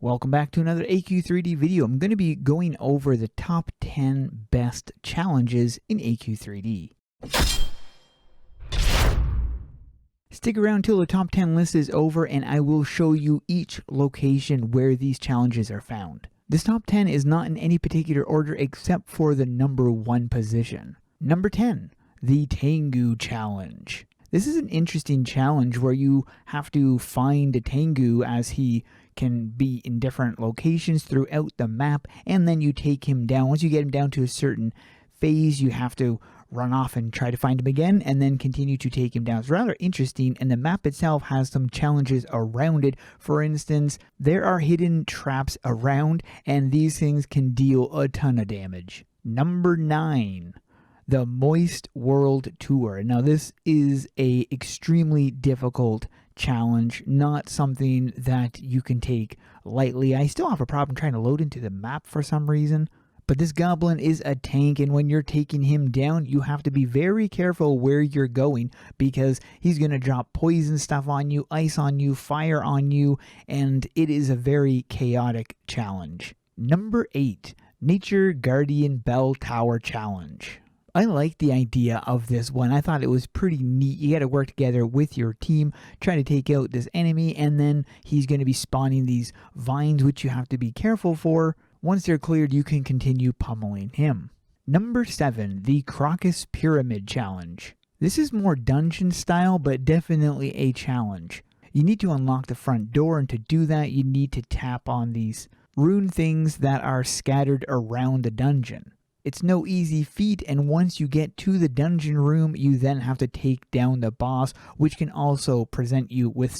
Welcome back to another AQ3D video. I'm going to be going over the top 10 best challenges in AQ3D. Stick around till the top 10 list is over and I will show you each location where these challenges are found. This top 10 is not in any particular order except for the number 1 position. Number 10, the Tengu challenge. This is an interesting challenge where you have to find a Tengu as he can be in different locations throughout the map, and then you take him down. Once you get him down to a certain phase, you have to run off and try to find him again, and then continue to take him down. It's rather interesting, and the map itself has some challenges around it. For instance, there are hidden traps around, and these things can deal a ton of damage. Number 9. The Moist World Tour. Now this is a extremely difficult challenge, not something that you can take lightly. I still have a problem trying to load into the map for some reason, but this goblin is a tank, and when you're taking him down, you have to be very careful where you're going because he's going to drop poison stuff on you, ice on you, fire on you, and it is a very chaotic challenge. Number 8, Nature Guardian Bell Tower Challenge. I like the idea of this one. I thought it was pretty neat. You got to work together with your team, try to take out this enemy, and then he's going to be spawning these vines, which you have to be careful for. Once they're cleared, you can continue pummeling him. Number 7, the Crocus Pyramid Challenge. This is more dungeon style, but definitely a challenge. You need to unlock the front door, and to do that, you need to tap on these rune things that are scattered around the dungeon. It's no easy feat, and once you get to the dungeon room, you then have to take down the boss, which can also present you with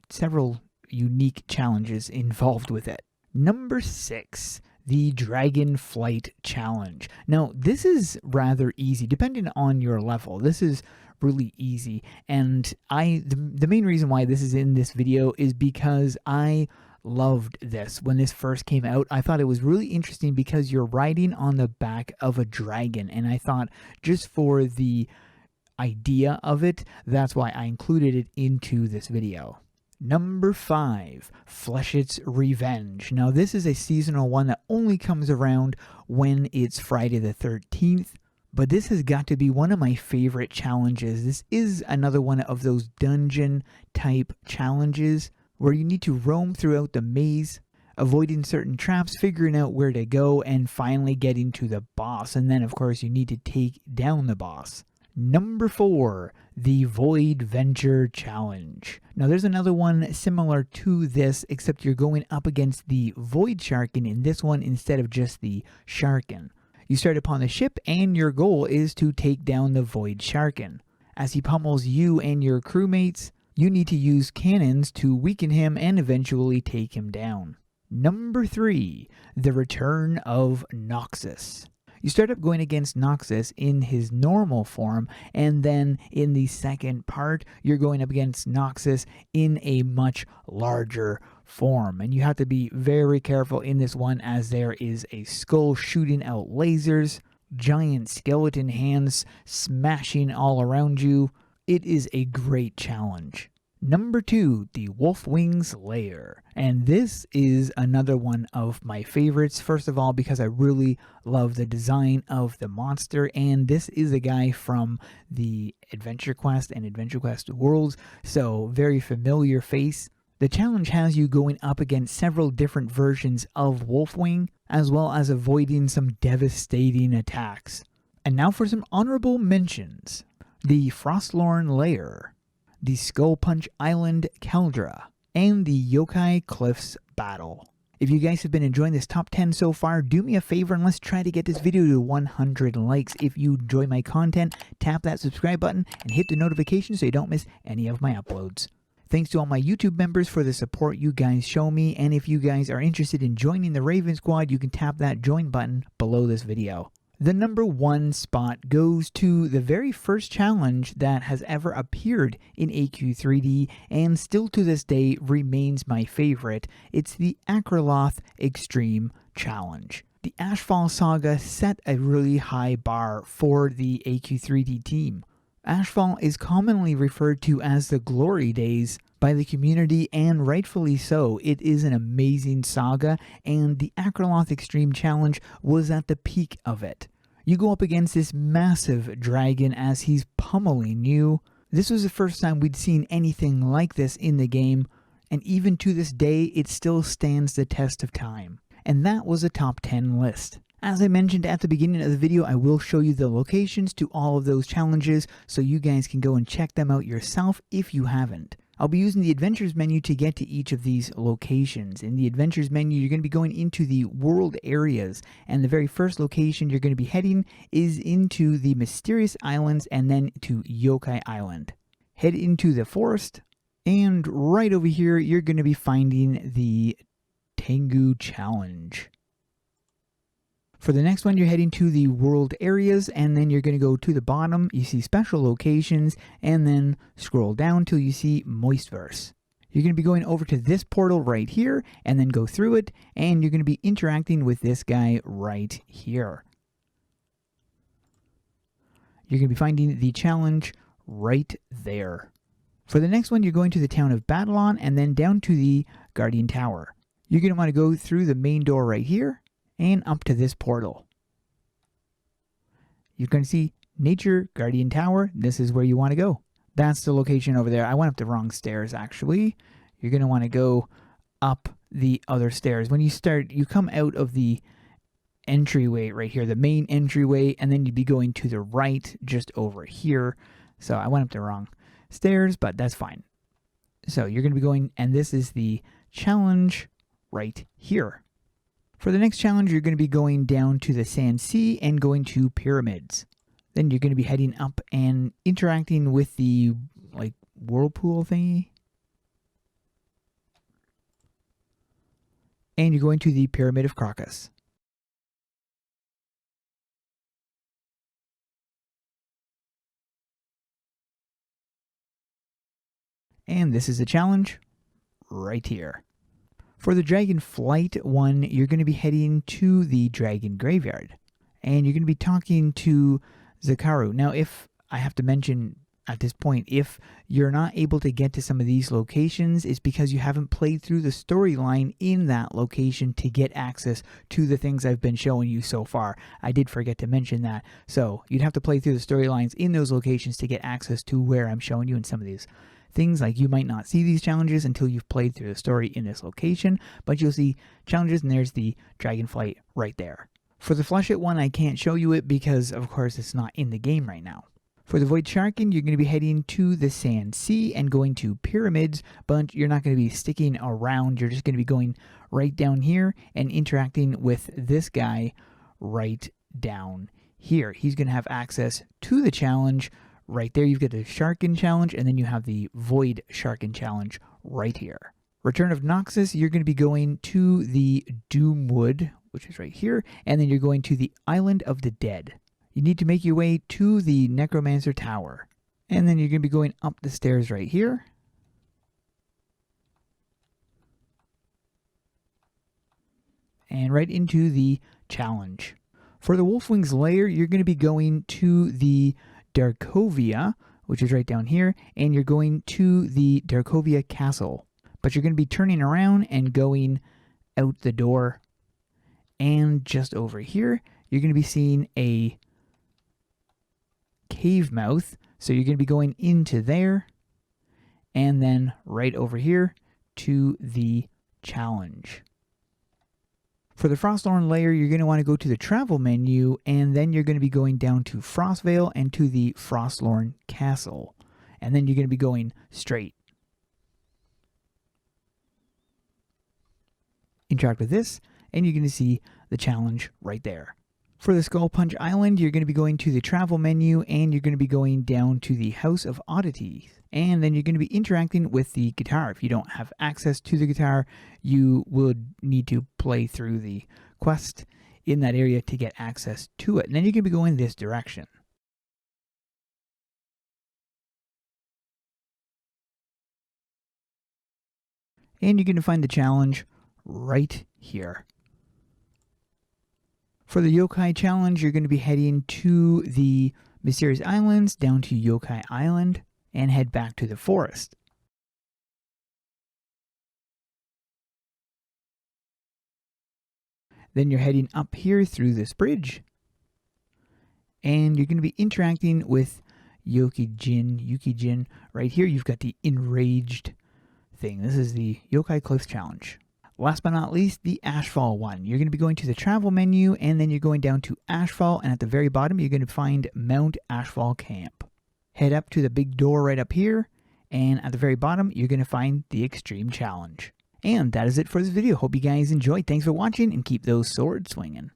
several unique challenges involved with it. Number 6, the Dragon Flight Challenge. Now, this is rather easy, depending on your level. This is really easy, and the main reason why this is in this video is because I loved this when this first came out. I thought it was really interesting because you're riding on the back of a dragon, and I thought just for the idea of it, that's why I included it into this video. Number 5, Fleshit's Revenge. Now this is a seasonal one that only comes around when it's Friday the 13th, but this has got to be one of my favorite challenges. This is another one of those dungeon type challenges where you need to roam throughout the maze, avoiding certain traps, figuring out where to go, and finally getting to the boss. And then, of course, you need to take down the boss. Number 4, the Void Venture Challenge. Now, there's another one similar to this, except you're going up against the Void Sharken in this one instead of just the Sharken. You start upon the ship, and your goal is to take down the Void Sharken. As he pummels you and your crewmates, you need to use cannons to weaken him and eventually take him down. Number 3, the Return of Noxus. You start up going against Noxus in his normal form, and then in the second part, you're going up against Noxus in a much larger form. And you have to be very careful in this one as there is a skull shooting out lasers, giant skeleton hands smashing all around you. It is a great challenge. Number 2, the Wolfwing's Lair. And this is another one of my favorites. First of all, because I really love the design of the monster. And this is a guy from the Adventure Quest and Adventure Quest Worlds. So very familiar face. The challenge has you going up against several different versions of Wolfwing, as well as avoiding some devastating attacks. And now for some honorable mentions. The Frostlorn Lair, the Skull Punch Island Caldera, and the Yokai Cliffs Battle. If you guys have been enjoying this top 10 so far, do me a favor and let's try to get this video to 100 likes. If you enjoy my content, tap that subscribe button and hit the notification so you don't miss any of my uploads. Thanks to all my YouTube members for the support you guys show me, and if you guys are interested in joining the Raven Squad, you can tap that join button below this video. The number 1 spot goes to the very first challenge that has ever appeared in AQ3D and still to this day remains my favorite. It's the Akraloth Extreme Challenge. The Ashfall Saga set a really high bar for the AQ3D team. Ashfall is commonly referred to as the glory days, by the community, and rightfully so. It is an amazing saga, and the Akraloth Extreme Challenge was at the peak of it. You go up against this massive dragon as he's pummeling you. This was the first time we'd seen anything like this in the game, and even to this day, it still stands the test of time. And that was a top 10 list. As I mentioned at the beginning of the video, I will show you the locations to all of those challenges so you guys can go and check them out yourself if you haven't. I'll be using the Adventures menu to get to each of these locations. In the Adventures menu, you're going to be going into the world areas, and the very first location you're going to be heading is into the Mysterious Islands and then to Yokai Island. Head into the forest, and right over here, you're going to be finding the Tengu Challenge. For the next one, you're heading to the world areas, and then you're going to go to the bottom. You see special locations, and then scroll down till you see Moistverse. You're going to be going over to this portal right here, and then go through it, and you're going to be interacting with this guy right here. You're going to be finding the challenge right there. For the next one, you're going to the town of Babylon, and then down to the Guardian Tower. You're going to want to go through the main door right here, and up to this portal. You're going to see Nature Guardian Tower. This is where you want to go. That's the location over there. I went up the wrong stairs, actually. You're going to want to go up the other stairs. When you start, you come out of the entryway right here, the main entryway, and then you'd be going to the right just over here. So I went up the wrong stairs, but that's fine. So you're going to be going, and this is the challenge right here. For the next challenge, you're going to be going down to the Sand Sea and going to pyramids. Then you're going to be heading up and interacting with the, whirlpool thingy. And you're going to the Pyramid of Crocus. And this is the challenge right here. For the Dragon Flight one, you're going to be heading to the Dragon Graveyard. And you're going to be talking to Zakaru. Now, if I have to mention at this point, if you're not able to get to some of these locations, it's because you haven't played through the storyline in that location to get access to the things I've been showing you so far. I did forget to mention that. So you'd have to play through the storylines in those locations to get access to where I'm showing you in some of these things. Like, you might not see these challenges until you've played through the story in this location, but you'll see challenges, and there's the Dragonflight right there. For the Fleshit one, I can't show you it because, of course, it's not in the game right now. For the Void Sharkin, you're going to be heading to the Sand Sea and going to pyramids, but you're not going to be sticking around. You're just going to be going right down here and interacting with this guy right down here. He's going to have access to the challenge. Right there, you've got the Sharkin Challenge, and then you have the Void Sharkin Challenge right here. Return of Noxus, you're going to be going to the Doomwood, which is right here, and then you're going to the Island of the Dead. You need to make your way to the Necromancer Tower, and then you're going to be going up the stairs right here. And right into the challenge. For the Wolfwing's Lair, you're going to be going to the Darkovia, which is right down here, and you're going to the Darkovia Castle. But you're going to be turning around and going out the door. And just over here, you're going to be seeing a cave mouth. So you're going to be going into there. And then right over here to the challenge. For the Frostlorn Lair, you're going to want to go to the travel menu, and then you're going to be going down to Frostvale and to the Frostlorn Castle. And then you're going to be going straight. Interact with this, and you're going to see the challenge right there. For the Skull Punch Island, you're going to be going to the travel menu, and you're going to be going down to the House of Oddities. And then you're going to be interacting with the guitar. If you don't have access to the guitar, you would need to play through the quest in that area to get access to it. And then you're going to be going this direction. And you're going to find the challenge right here. For the Yokai Challenge, you're going to be heading to the Mysterious Islands, down to Yokai Island, and head back to the forest. Then you're heading up here through this bridge. And you're going to be interacting with Yukijin. Right here, you've got the enraged thing. This is the Yokai Cliff Challenge. Last but not least, the Ashfall one. You're going to be going to the travel menu, and then you're going down to Ashfall, and at the very bottom, you're going to find Mount Ashfall Camp. Head up to the big door right up here, and at the very bottom, you're going to find the Extreme Challenge. And that is it for this video. Hope you guys enjoyed. Thanks for watching, and keep those swords swinging.